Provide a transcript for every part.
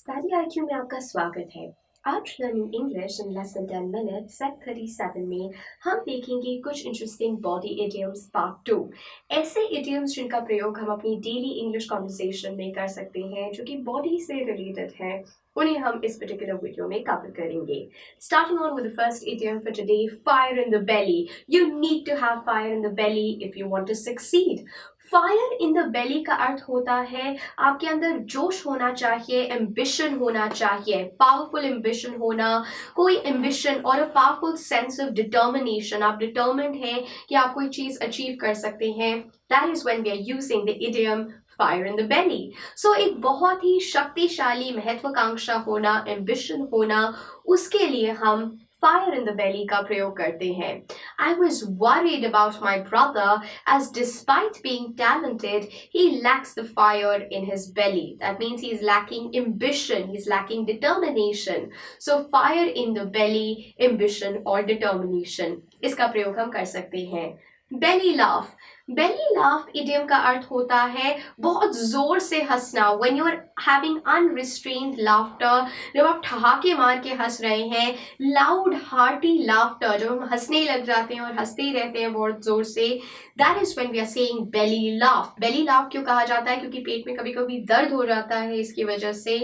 Study IQ में आपका स्वागत है। आज learning English in less than 10 minutes set 37 में हम देखेंगे कुछ इंटरेस्टिंग बॉडी इडियम्स पार्ट 2। ऐसे इडियम्स जिनका प्रयोग हम अपनी डेली इंग्लिश कॉन्वर्सेशन में कर सकते हैं जो कि बॉडी से रिलेटेड है, उन्हें हम इस पर्टिकुलर वीडियो में कवर करेंगे। Starting on with the first idiom for today, fire in the belly. You need to have fire in the belly if you want to succeed. Fire in the belly का अर्थ होता है आपके अंदर जोश होना चाहिए, एम्बिशन होना चाहिए, पावरफुल एम्बिशन होना, कोई एम्बिशन और a powerful sense of determination. आप डिटर्मिन्ड हैं कि आप कोई चीज अचीव कर सकते हैं। That is when we are using the idiom fire in the belly. So एक बहुत ही शक्तिशाली महत्वाकांक्षा होना, एम्बिशन होना, उसके लिए हम फायर इन द बेली का प्रयोग करते हैं। I was worried about my brother as despite being talented, he lacks the fire in his belly. That means he's lacking ambition, he's lacking determination. So fire in the belly, ambition or determination. इसका प्रयोग हम कर सकते हैं। Belly laugh. Belly laugh idiom का अर्थ होता है बहुत जोर से हंसना। When you are having unrestrained laughter, जब आप ठहाके मार के हंस रहे हैं, loud hearty laughter, जब हम हंसने लग जाते हैं और हंसते ही रहते हैं बहुत जोर से, that is when we are saying belly laugh. Belly laugh क्यों कहा जाता है? क्योंकि पेट में कभी कभी दर्द हो जाता है इसकी वजह से।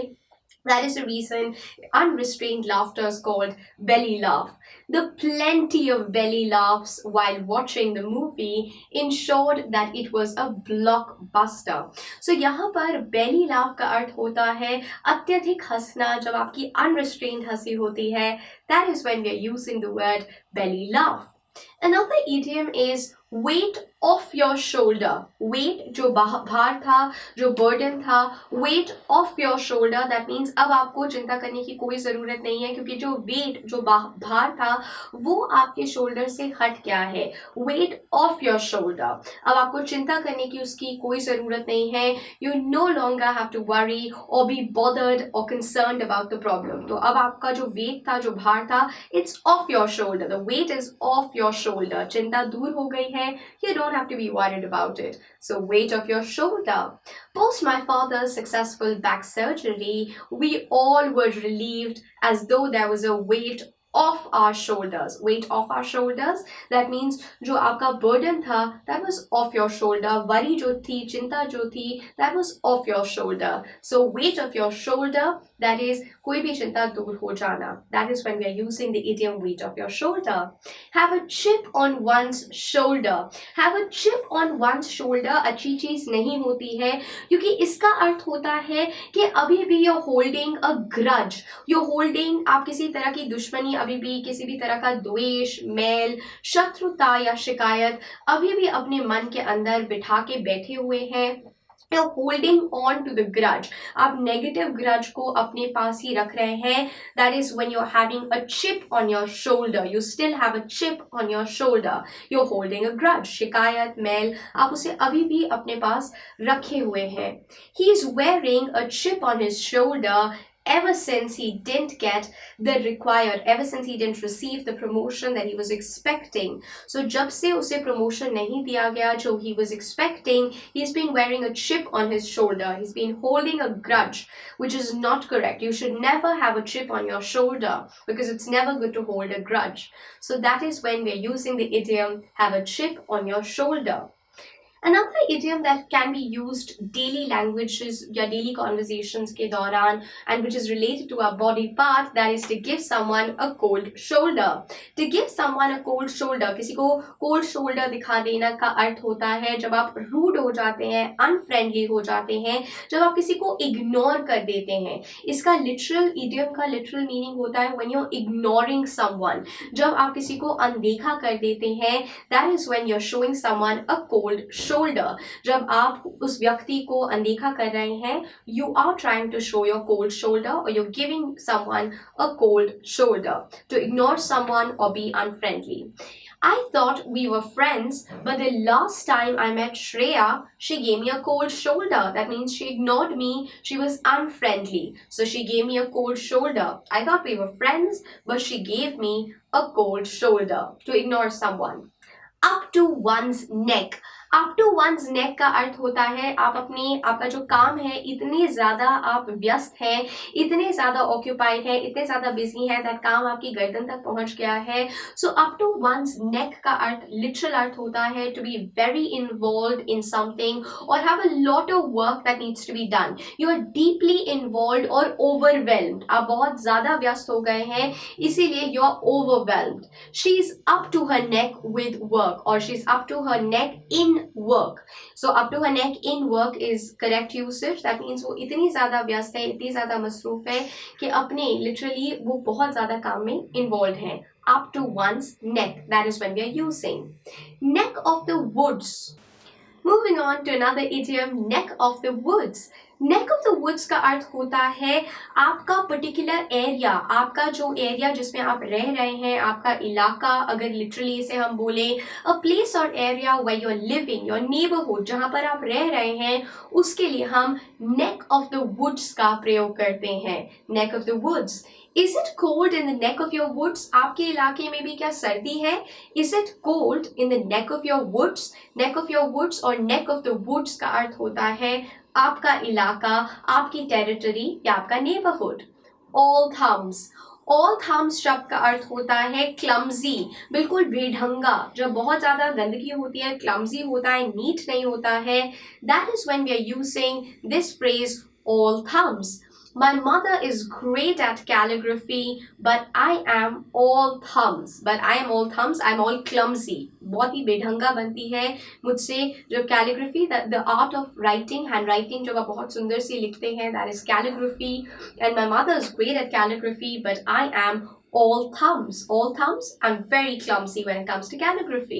That is the reason unrestrained laughter is called belly laugh. The plenty of belly laughs while watching the movie ensured that it was a blockbuster. So यहाँ पर belly laugh का अर्थ होता है अत्यधिक हंसना, जब आपकी unrestrained हंसी होती है। That is when we are using the word belly laugh. Another idiom is weight off your shoulder. Weight जो भार था, जो burden था, weight off your shoulder. That means अब आपको चिंता करने की कोई ज़रूरत नहीं है क्योंकि जो weight, जो भार था, वो आपके shoulder से हट गया है। Weight off your shoulder. अब आपको चिंता करने की उसकी कोई ज़रूरत नहीं है। You no longer have to worry or be bothered or concerned about the problem. तो अब आपका जो weight था, जो भार था, it's off your shoulder. The weight is off your shoulder. चिंता दूर हो गई है। You don't have to be worried about it. So weight off your shoulder. Post my father's successful back surgery, we all were relieved as though there was a weight off our shoulders. Weight off our shoulders. That means जो आपका burden था, that was off your shoulder. worry जो थी, चिंता जो थी, that was off your shoulder. So weight off your shoulder, that is कोई भी चिंता दूर हो जाना. That is when we are using the idiom weight off your shoulder. Have a chip on one's shoulder. Have a chip on one's shoulder अच्छी चीज नहीं होती है क्योंकि इसका अर्थ होता है कि अभी भी you're holding a grudge. You're holding, आप किसी तरह की दुश्मनी, अभी भी किसी भी तरह का द्वेष, मैल, शत्रुता या शिकायत अभी भी अपने मन के अंदर बिठा के बैठे हुए हैं। You're holding on to the grudge. आप negative grudge को अपने पास ही रख रहे हैं. That is when you're having a chip on your shoulder. You still have a chip on your shoulder. You're holding a grudge. शिकायत, मैल, आप उसे अभी भी अपने पास रखे हुए हैं. He is wearing a chip on his shoulder ever since he didn't ever since he didn't receive the promotion that he was expecting. So जब से उसे promotion नहीं दिया गया जो he was expecting, he's been wearing a chip on his shoulder. He's been holding a grudge, which is not correct. You should never have a chip on your shoulder because it's never good to hold a grudge. So that is when we're using the idiom have a chip on your shoulder. Another idiom that can be used daily languages या daily conversations के दौरान and which is related to our body part, that is to give someone a cold shoulder. To give someone a cold shoulder, किसी को cold shoulder दिखा देना का अर्थ होता है जब आप rude हो जाते हैं, unfriendly हो जाते हैं, जब आप किसी को ignore कर देते हैं. इसका literal idiom का literal meaning होता है when you're ignoring someone. जब आप किसी को अनदेखा कर देते हैं, that is when you're showing someone a cold shoulder. जब आप उस व्यक्ति को अनदेखा कर रहे हैं, you are trying to show your cold shoulder or you're giving someone a cold shoulder. To ignore someone or be unfriendly. I thought we were friends, but the last time I met Shreya, she gave me a cold shoulder. That means she ignored me. She was unfriendly. So she gave me a cold shoulder. I thought we were friends, but she gave me a cold shoulder. To ignore someone. Up to one's neck. Up to one's neck का अर्थ होता है आपका जो काम है इतने ज्यादा आप व्यस्त हैं, इतने ज्यादा ऑक्यूपाइड हैं, इतने ज्यादा बिजी हैं दैट काम आपकी गर्दन तक पहुंच गया है। So up to one's neck का लिटरल अर्थ होता है to be very involve in something और have a lot of work that needs to be done. You are deeply involve और ओवरवेल्म्ड, आप बहुत ज्यादा व्यस्त हो गए हैं इसीलिए you are overwhelmed. She is up to her neck with work और she is up to her neck in work. So up to her neck in work is correct usage. That means वो इतनी ज्यादा व्यस्त है, इतनी ज्यादा मसरूफ है कि अपने literally वो बहुत ज्यादा काम में involved है। Up to one's neck. That is when we are using neck of the woods. Moving on to another idiom, neck of the woods. Neck of the woods का अर्थ होता है आपका पर्टिकुलर एरिया, आपका जो एरिया जिसमें आप रह रहे हैं, आपका इलाका, अगर लिटरली इसे हम बोले अ प्लेस और area where you are living, your neighbourhood, जहां पर आप रह रहे हैं, उसके लिए हम नेक ऑफ द वुड्स का प्रयोग करते हैं। Neck of the woods. Is it cold in the neck of your woods? आपके इलाके में भी क्या सर्दी है? Is it cold in the neck of your woods? Neck of your woods और नेक ऑफ द वुड्स का अर्थ होता है आपका इलाका, आपकी टेरिटरी या आपका neighbourhood. All thumbs. All thumbs शब्द का अर्थ होता है क्लमजी, बिल्कुल बेढंगा, जब बहुत ज्यादा गंदगी होती है, क्लमजी होता है, नीट नहीं होता है। That is when we are using this phrase all thumbs. My mother is great at calligraphy, but I am all thumbs. But I am all thumbs. I'm all clumsy. बहुत ही बेढंगा बनती है मुझसे जो calligraphy, the art of writing, hand writing जो आप बहुत सुंदर सी लिखते हैं, that is calligraphy. And my mother is great at calligraphy, but I am all thumbs. All thumbs. I'm very clumsy when it comes to calligraphy.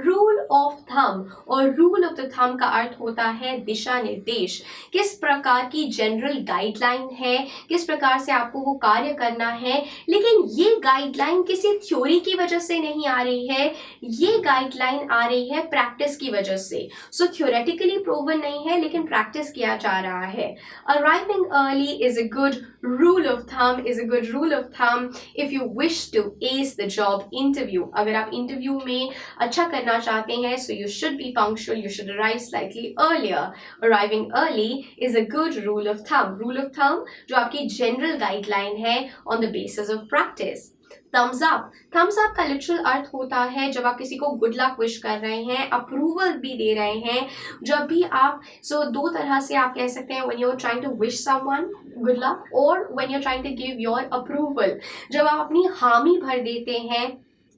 Rule of thumb और rule of the thumb का अर्थ होता है दिशा निर्देश। किस प्रकार की general guideline है, किस प्रकार से आपको वो कार्य करना है। लेकिन ये गाइडलाइन किसी थ्योरी की वजह से नहीं आ रही है, ये गाइडलाइन आ रही है प्रैक्टिस की वजह से। सो थ्योरेटिकली प्रूवन नहीं है लेकिन प्रैक्टिस किया जा रहा है। Arriving early is a good rule of thumb, is a good rule of thumb if you wish to ace the job interview. अगर आप इंटरव्यू में अच्छा करना चाहते हैं, so you should be punctual, you should arrive slightly earlier. Arriving early is a good rule of thumb. Rule of thumb जो आपकी general guideline है on the basis of practice. Thumbs up. Thumbs up का literal अर्थ होता है जब आप किसी को गुड लक विश कर रहे हैं, अप्रूवल भी दे रहे हैं। जब भी आप दो तरह से आप कह सकते हैं, when you are trying to wish someone good luck और when you are trying to give your approval. जब आप अपनी हामी भर देते हैं,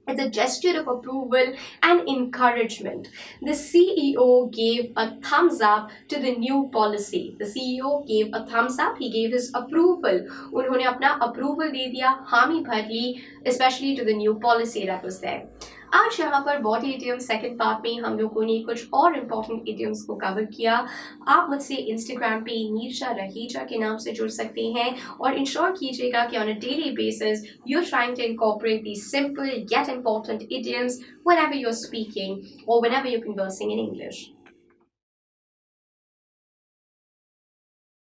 it's a gesture of approval and encouragement. The CEO gave a thumbs up to the new policy. The CEO gave a thumbs up. He gave his approval. उन्होंने अपना approval दे दिया, हामी भर ली, especially to the new policy that was there. आज यहाँ पर body idioms second part में हम लोगों ने कुछ और इम्पोर्टेंट इडियम्स को कवर किया। आप मुझसे इंस्टाग्राम पे नीरजा रहीजा के नाम से जुड़ सकते हैं और इंश्योर कीजिएगा कि on a daily basis you are trying to incorporate the simple yet important idioms whenever you're speaking or whenever you're conversing in English.